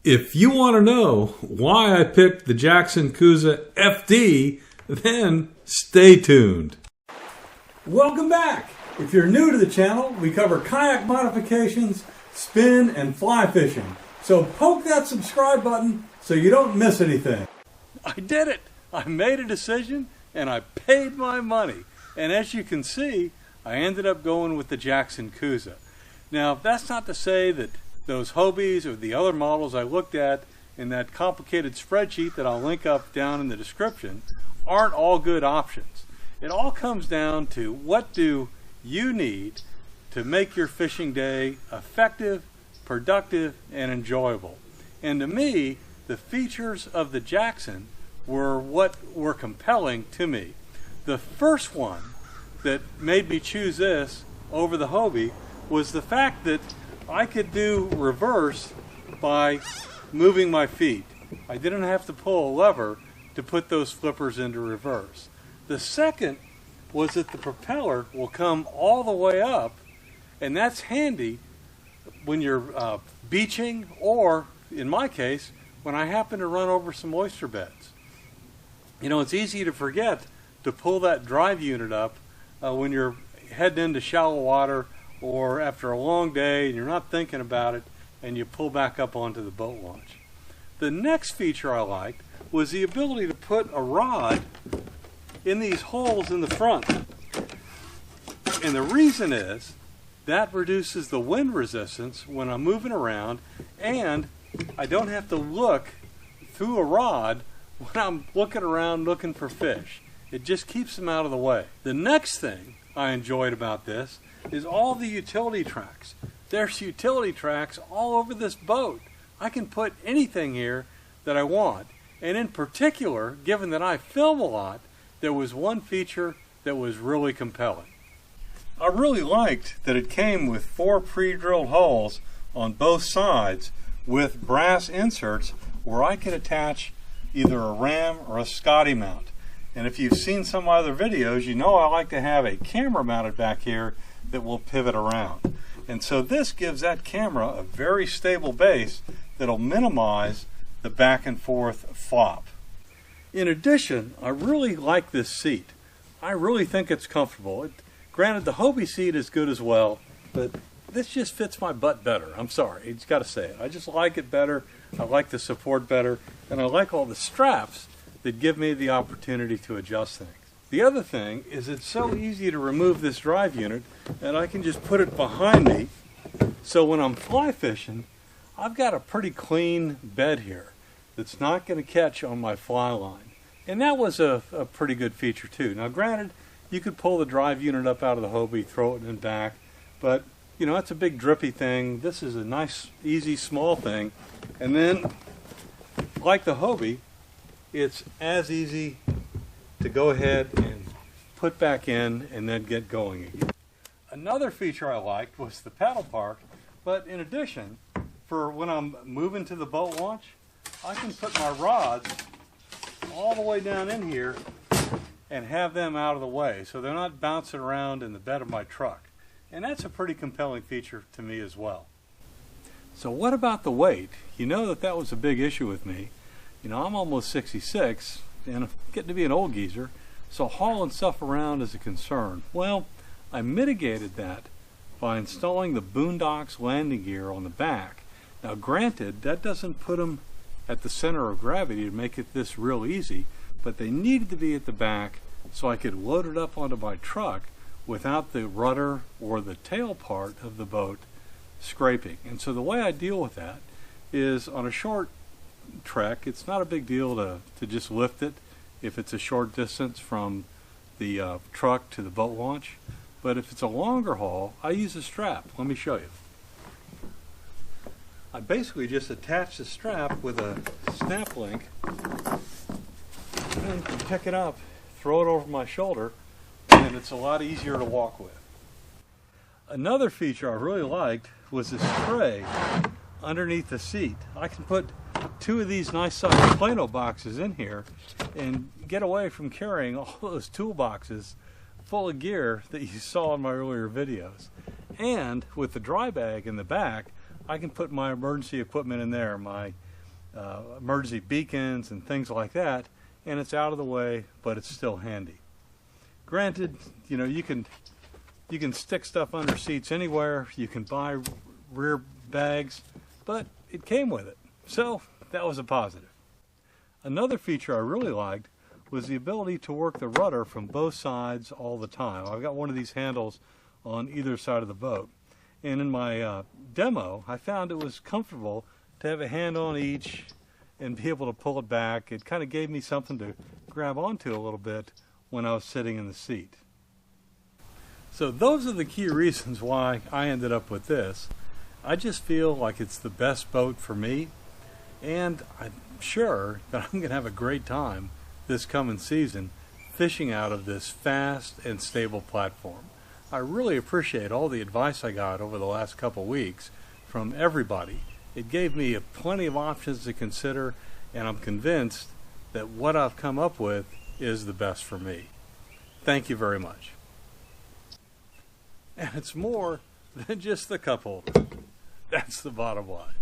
If you want to know why I picked the Jackson Coosa FD, then stay tuned. Welcome back. If you're new to the channel, we cover kayak modifications, spin, and fly fishing. So poke that subscribe button so you don't miss anything. I did it. I made a decision and I paid my money. And as you can see, I ended up going with the Jackson Coosa. Now, that's not to say that those Hobies or the other models I looked at in that complicated spreadsheet that I'll link up down in the description aren't all good options. It all comes down to what do you need to make your fishing day effective, productive, and enjoyable. And to me, the features of the Jackson were what were compelling to me. The first one that made me choose this over the Hobie was the fact that I could do reverse by moving my feet. I didn't have to pull a lever to put those flippers into reverse. The second was that the propeller will come all the way up, and that's handy when you're beaching, or in my case, when I happen to run over some oyster beds. You know, it's easy to forget to pull that drive unit up when you're heading into shallow water or after a long day and you're not thinking about it and you pull back up onto the boat launch. The next feature I liked was the ability to put a rod in these holes in the front. And the reason is that reduces the wind resistance when I'm moving around, and I don't have to look through a rod when I'm looking around looking for fish. It just keeps them out of the way. The next thing I enjoyed about this is all the utility tracks. There's utility tracks all over this boat. I can put anything here that I want. And in particular, given that I film a lot, there was one feature that was really compelling. I really liked that it came with 4 pre-drilled holes on both sides with brass inserts where I could attach either a ram or a Scotty mount. And if you've seen some of my other videos, you know I like to have a camera mounted back here that will pivot around. And so this gives that camera a very stable base that'll minimize the back and forth flop. In addition, I really like this seat. I really think it's comfortable. Granted, the Hobie seat is good as well, but this just fits my butt better. I'm sorry, I just got to say it. I just like it better. I like the support better, and I like all the straps that give me the opportunity to adjust things. The other thing is it's so easy to remove this drive unit that I can just put it behind me, so when I'm fly fishing, I've got a pretty clean bed here that's not going to catch on my fly line. And that was a pretty good feature too. Now granted, you could pull the drive unit up out of the Hobie, throw it in back, but you know, that's a big drippy thing. This is a nice, easy, small thing. And then, like the Hobie, it's as easy to go ahead and put back in and then get going again. Another feature I liked was the paddle park, but in addition, for when I'm moving to the boat launch, I can put my rods all the way down in here and have them out of the way so they're not bouncing around in the bed of my truck. And that's a pretty compelling feature to me as well. So what about the weight? You know that was a big issue with me. You know, I'm almost 66 and I'm getting to be an old geezer, so hauling stuff around is a concern. Well, I mitigated that by installing the Boondocks landing gear on the back. Now granted, that doesn't put them at the center of gravity to make it this real easy, but they needed to be at the back so I could load it up onto my truck without the rudder or the tail part of the boat scraping. And so the way I deal with that is on a short trek, it's not a big deal to just lift it if it's a short distance from the truck to the boat launch. But if it's a longer haul, I use a strap. Let me show you. I basically just attach the strap with a snap link and pick it up, throw it over my shoulder, and it's a lot easier to walk with. Another feature I really liked was this tray underneath the seat. I can put 2 of these nice sized Plano boxes in here and get away from carrying all those toolboxes full of gear that you saw in my earlier videos. And with the dry bag in the back, I can put my emergency equipment in there, my emergency beacons and things like that, and it's out of the way, but it's still handy. Granted, you know, you can stick stuff under seats anywhere, you can buy rear bags, but it came with it, so that was a positive. Another feature I really liked was the ability to work the rudder from both sides all the time. I've got one of these handles on either side of the boat, and in my demo I found it was comfortable to have a hand on each and be able to pull it back. It kind of gave me something to grab onto a little bit when I was sitting in the seat. So those are the key reasons why I ended up with this. I just feel like it's the best boat for me, and I'm sure that I'm going to have a great time this coming season fishing out of this fast and stable platform. I really appreciate all the advice I got over the last couple weeks from everybody. It gave me plenty of options to consider, and I'm convinced that what I've come up with is the best for me. Thank you very much. And it's more than just the cup holder. That's the bottom line.